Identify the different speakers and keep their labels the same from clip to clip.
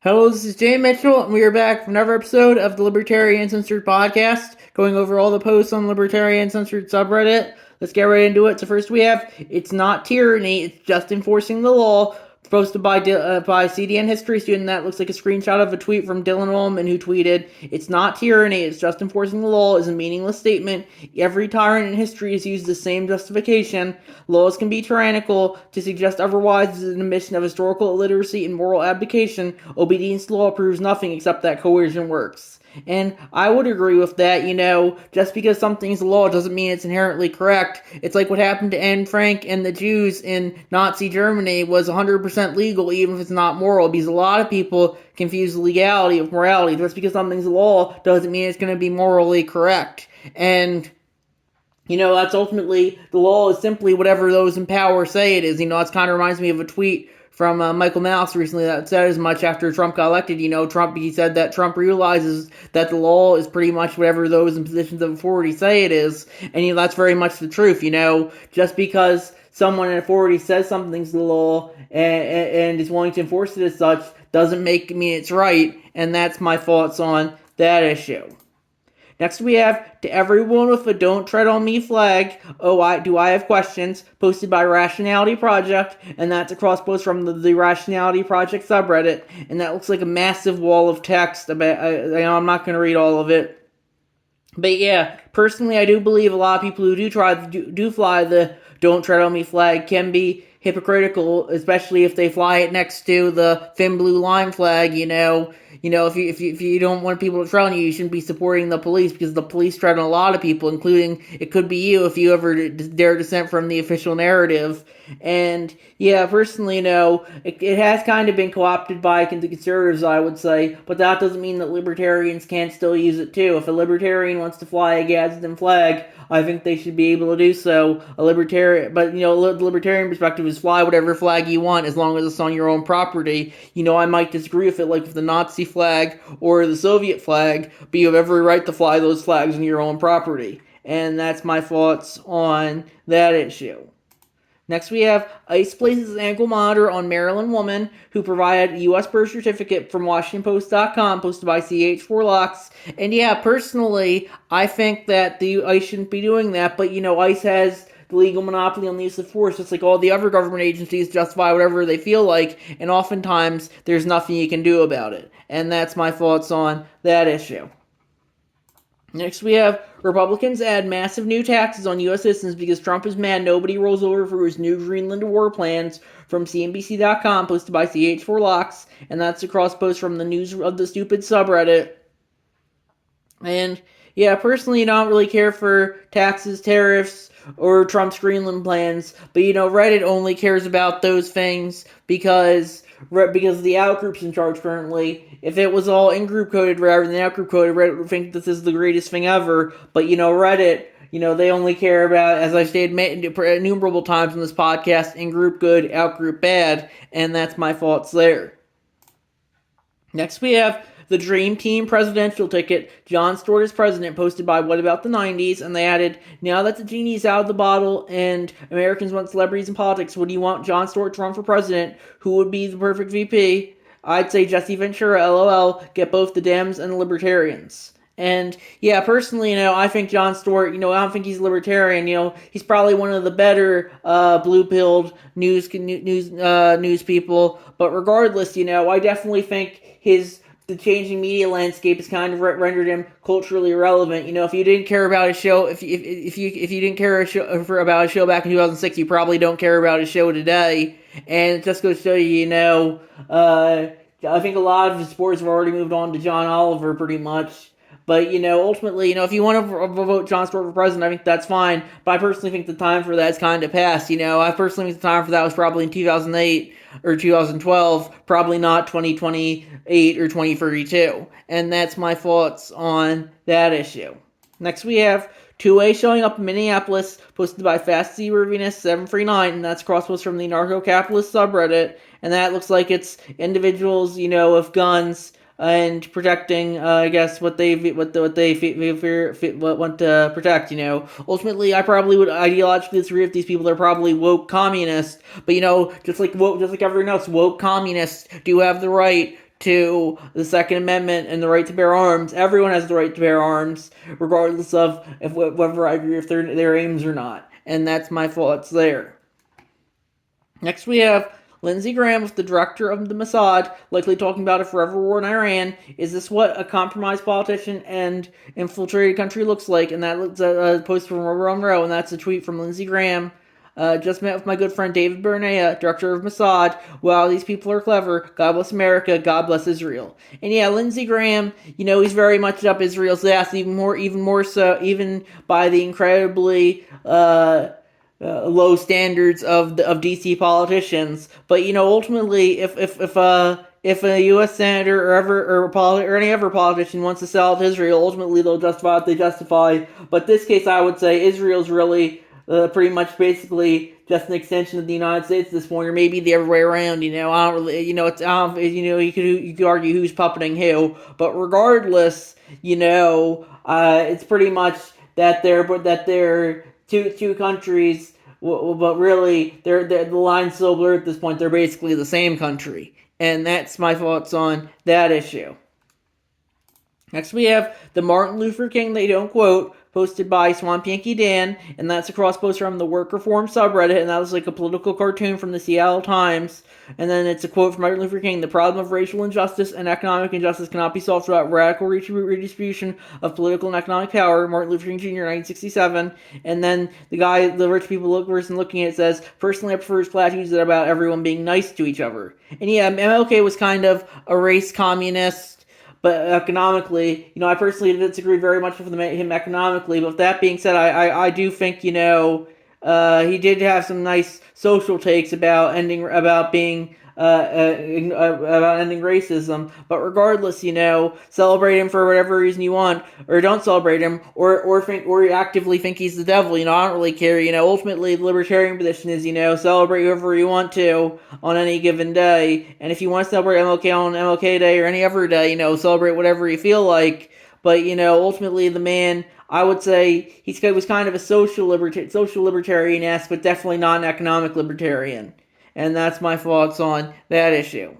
Speaker 1: Hello, this is Jay Mitchell, and we are back for another episode of the Libertarian Uncensored podcast, going over all the posts on the Libertarian Uncensored subreddit. Let's get right into it. So first we have, it's not tyranny, it's just enforcing the law, posted by CDN history student. That looks like a screenshot of a tweet from Dylan Ullman, who tweeted, "It's not tyranny, it's just enforcing the law is a meaningless statement. Every tyrant in history has used the same justification. Laws can be tyrannical. To suggest otherwise is an admission of historical illiteracy and moral abdication. Obedience to law proves nothing except that coercion works." And I would agree with that. Just because something's a law doesn't mean it's inherently correct. It's like what happened to Anne Frank and the Jews in Nazi Germany was 100% legal, even if it's not moral, because a lot of people confuse legality with morality. Just because something's a law doesn't mean it's going to be morally correct. And that's ultimately, the law is simply whatever those in power say it is. That kind of reminds me of a tweet from Michael Mouse recently that said as much after Trump got elected. He said that Trump realizes that the law is pretty much whatever those in positions of authority say it is. And, that's very much the truth. Just because someone in authority says something's the law and is willing to enforce it as such doesn't mean it's right. And that's my thoughts on that issue. Next we have, to everyone with a "Don't Tread on Me" flag, do I have questions, posted by Rationality Project, and that's a cross post from the Rationality Project subreddit, and that looks like a massive wall of text. I'm not going to read all of it. But yeah, personally I do believe a lot of people who do fly the "Don't Tread on Me" flag can be hypocritical, especially if they fly it next to the thin blue line flag. If you don't want people to tread on you, you shouldn't be supporting the police, because the police tread on a lot of people, including, it could be you if you ever dare dissent from the official narrative. And yeah, personally, it has kind of been co-opted by the conservatives, I would say, but that doesn't mean that libertarians can't still use it too. If a libertarian wants to fly a Gadsden flag, I think they should be able to do so. The libertarian perspective is fly whatever flag you want as long as it's on your own property. I might disagree with it, like with the Nazi flag or the Soviet flag, but you have every right to fly those flags on your own property. And that's my thoughts on that issue. Next we have, ICE places ankle monitor on Maryland woman who provided a U.S. birth certificate from WashingtonPost.com, posted by CH4Locks. And yeah, personally, I think that the ICE shouldn't be doing that, but ICE has the legal monopoly on the use of force, just like all the other government agencies justify whatever they feel like, and oftentimes there's nothing you can do about it. And that's my thoughts on that issue. Next we have, Republicans add massive new taxes on U.S. citizens because Trump is mad nobody rolls over for his new Greenland war plans, from CNBC.com, posted by CH4Locks, and that's a cross post from the News of the Stupid subreddit. And yeah, personally, I don't really care for taxes, tariffs, or Trump's Greenland plans, but Reddit only cares about those things because the outgroup's in charge currently. If it was all in-group coded rather than out-group coded, Reddit would think this is the greatest thing ever. But Reddit, they only care about, as I've stated innumerable times in this podcast, in-group good, out-group bad, and that's my thoughts there. Next we have the Dream Team presidential ticket, Jon Stewart as president, posted by What About the 90s, and they added, now that the genie's out of the bottle and Americans want celebrities in politics, would you want Jon Stewart to run for president? Who would be the perfect VP? I'd say Jesse Ventura, LOL, get both the Dems and the Libertarians. And yeah, personally, I think Jon Stewart, I don't think he's a libertarian. He's probably one of the better blue-pilled news people. But regardless, I definitely think the changing media landscape has kind of rendered him culturally irrelevant. If you didn't care about his show, if you didn't care about his show back in 2006, you probably don't care about his show today. And it just goes to show you, I think a lot of his supporters have already moved on to John Oliver pretty much. But, ultimately, if you want to vote Jon Stewart for president, I think that's fine. But I personally think the time for that's kind of passed. I personally think the time for that was probably in 2008 or 2012, probably not 2028 or 2032. And that's my thoughts on that issue. Next we have 2A showing up in Minneapolis, posted by FastZRuvinus739, and that's crosspost from the Anarcho-Capitalist subreddit. And that looks like it's individuals, with guns and protecting, I guess, what they want to protect. Ultimately, I probably would ideologically disagree with these people. They're probably woke communists, but just like everyone else, woke communists do have the right to the Second Amendment and the right to bear arms. Everyone has the right to bear arms, regardless of whether I agree with their aims or not. And that's my thoughts there. Next we have Lindsey Graham, the director of the Mossad, likely talking about a forever war in Iran. Is this what a compromised politician and infiltrated country looks like? And that looks a post from Rover on Row, and that's a tweet from Lindsey Graham. Just met with my good friend David Bernea, director of Mossad. Wow, these people are clever. God bless America. God bless Israel. And yeah, Lindsey Graham, he's very much up Israel's ass, even more so, even by the incredibly low standards of DC politicians. But ultimately, if a U.S. senator or any other politician wants to sell to Israel, ultimately they'll justify what they justify. But this case, I would say Israel's really pretty much basically just an extension of the United States at this point, or maybe the other way around. I don't really, you could argue who's puppeting who, but regardless, it's pretty much that they're two countries, but really the line's so blurred at this point. They're basically the same country, and that's my thoughts on that issue. Next we have the Martin Luther King They Don't Quote, posted by Swamp Yankee Dan, and that's a cross post from the Work Reform subreddit, and that was like a political cartoon from the Seattle Times. And then it's a quote from Martin Luther King: "The problem of racial injustice and economic injustice cannot be solved without radical redistribution of political and economic power." Martin Luther King Jr., 1967. And then the rich people person looking at it says, "Personally, I prefer his platitudes that are about everyone being nice to each other." And yeah, MLK was kind of a race communist. But economically, I personally disagree very much with him economically. But with that being said, I do think, he did have some nice social takes about ending racism. But regardless, celebrate him for whatever reason you want, or don't celebrate him, or actively think he's the devil. I don't really care. Ultimately, the libertarian position is, celebrate whoever you want to on any given day. And if you want to celebrate MLK on MLK Day or any other day, celebrate whatever you feel like. But ultimately, the man, I would say he was kind of a social libertarian-esque, but definitely not an economic libertarian. And that's my thoughts on that issue.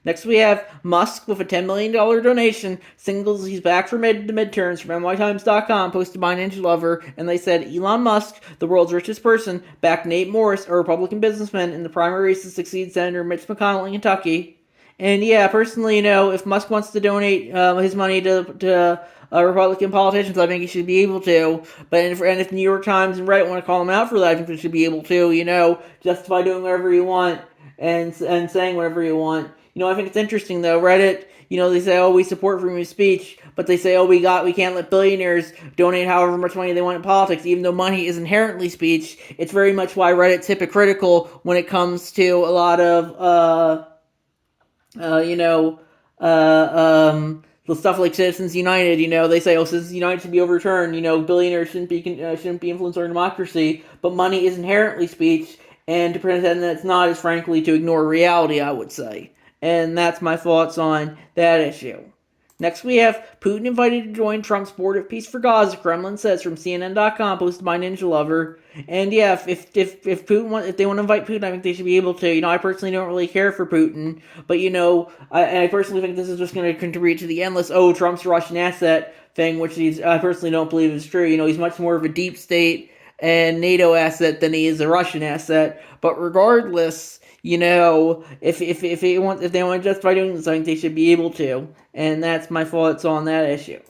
Speaker 1: Next we have Musk with a $10 million donation, signals he's back for the midterms from nytimes.com, posted by Ninja Lover, and they said Elon Musk, the world's richest person, backed Nate Morris, a Republican businessman, in the primary race to succeed Senator Mitch McConnell in Kentucky. And yeah, personally, if Musk wants to donate his money to Republican politicians, I think he should be able to. But if New York Times and Reddit want to call him out for that, I think they should be able to. Justify doing whatever you want and saying whatever you want. I think it's interesting though. Reddit, they say, oh, we support freedom of speech, but they say, oh, we can't let billionaires donate however much money they want in politics, even though money is inherently speech. It's very much why Reddit's hypocritical when it comes to a lot of the stuff like Citizens United. They say, oh, Citizens United should be overturned. Billionaires shouldn't be influencing our democracy, but money is inherently speech, and to pretend that it's not is frankly to ignore reality, I would say. And that's my thoughts on that issue. Next we have Putin invited to join Trump's Board of Peace for Gaza, Kremlin says, from CNN.com, posted by Ninja Lover. And yeah, if they want to invite Putin, I think they should be able to. I personally don't really care for Putin, but I personally think this is just going to contribute to the endless Trump's a Russian asset thing, which I personally don't believe is true. He's much more of a deep state and NATO asset than he is a Russian asset. But regardless, if they want to justify doing this, I think they should be able to. And that's my thoughts on that issue.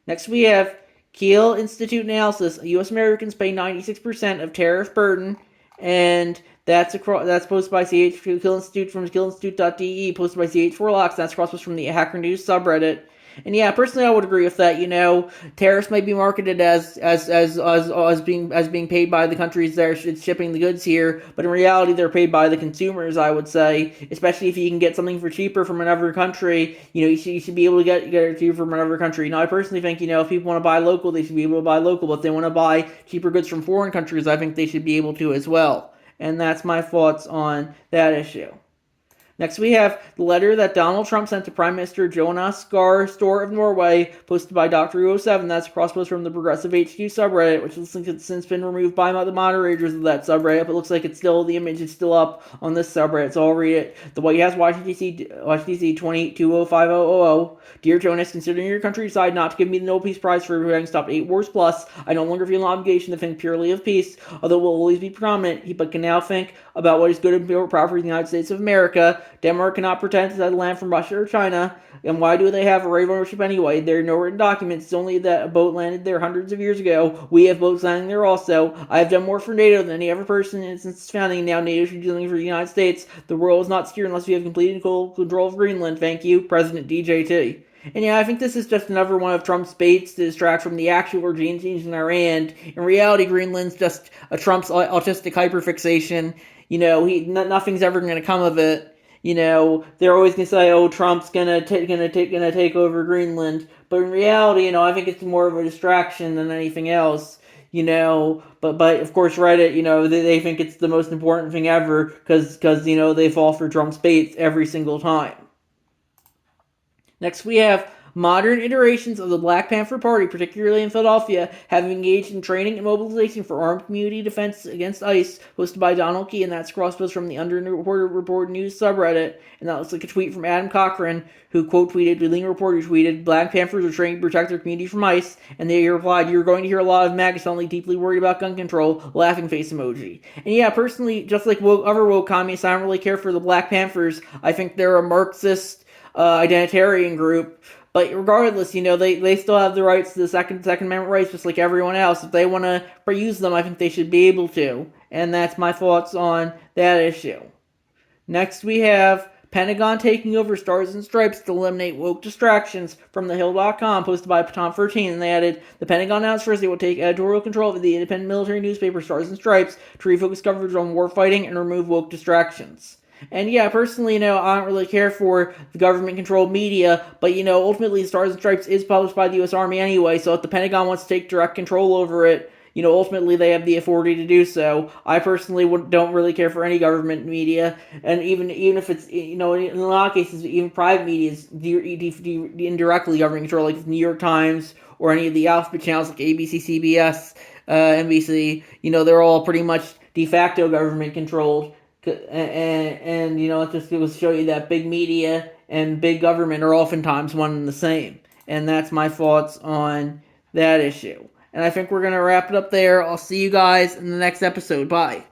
Speaker 1: Next we have Kiel Institute analysis. U.S. Americans pay 96% of tariff burden, and that's posted by Kiel Institute from kielinstitute.de, posted by CH4Locks. That's cross-post from the Hacker News subreddit. And yeah, personally, I would agree with that. Tariffs may be marketed as being paid by the countries that are shipping the goods here, but in reality, they're paid by the consumers. I would say, especially if you can get something for cheaper from another country, you should be able to get it cheaper from another country. I personally think if people want to buy local, they should be able to buy local. But if they want to buy cheaper goods from foreign countries, I think they should be able to as well. And that's my thoughts on that issue. Next, we have the letter that Donald Trump sent to Prime Minister Jonas Gahr Store of Norway, posted by Dr. 07. That's a cross post from the Progressive HQ subreddit, which looks like it's since been removed by the moderators of that subreddit, but it looks like the image is still up on this subreddit, so I'll read it. The White House, Washington, D.C., 20205000. Dear Jonas, considering your country decided not to give me the Nobel Peace Prize for having stopped 8 wars plus, I no longer feel an obligation to think purely of peace, although it will always be prominent, but can now think about what is good and proper for the United States of America. Denmark cannot pretend to the land from Russia or China, and why do they have a right of ownership anyway? There are no written documents. It's only that a boat landed there hundreds of years ago. We have boats landing there also. I have done more for NATO than any other person since its founding. Now NATO should be dealing for the United States. The world is not secure unless we have complete control of Greenland. Thank you, President DJT. And yeah, I think this is just another one of Trump's baits to distract from the actual regime change in Iran. In reality, Greenland's just a Trump's autistic hyperfixation. Nothing's ever going to come of it. They're always going to say, "Oh, Trump's gonna take over Greenland," but in reality, I think it's more of a distraction than anything else. But of course, Reddit, they think it's the most important thing ever because they fall for Trump's baits every single time. Next, we have modern iterations of the Black Panther Party, particularly in Philadelphia, have engaged in training and mobilization for armed community defense against ICE, hosted by Donald Key, and that's cross-post from the Underreported News subreddit. And that looks like a tweet from Adam Cochran, who quote tweeted, the leading reporter tweeted, Black Panthers are trained to protect their community from ICE, and they replied, you're going to hear a lot of MAGA suddenly deeply worried about gun control, laughing face emoji. And yeah, personally, just like other woke communists, I don't really care for the Black Panthers. I think they're a Marxist, identitarian group. But regardless, they still have the rights to the Second Amendment rights, just like everyone else. If they want to use them, I think they should be able to. And that's my thoughts on that issue. Next, we have Pentagon taking over Stars and Stripes to eliminate woke distractions from thehill.com, posted by Tom13. And they added, the Pentagon announced Thursday will take editorial control of the independent military newspaper Stars and Stripes to refocus coverage on warfighting and remove woke distractions. And yeah, personally, I don't really care for the government-controlled media, but, ultimately, Stars and Stripes is published by the U.S. Army anyway, so if the Pentagon wants to take direct control over it, ultimately they have the authority to do so. I personally don't really care for any government media, and even if it's, in a lot of cases, even private media is indirectly government control, like the New York Times or any of the alphabet channels like ABC, CBS, NBC, they're all pretty much de facto government controlled. And it was show you that big media and big government are oftentimes one and the same. And that's my thoughts on that issue. And I think we're going to wrap it up there. I'll see you guys in the next episode. Bye.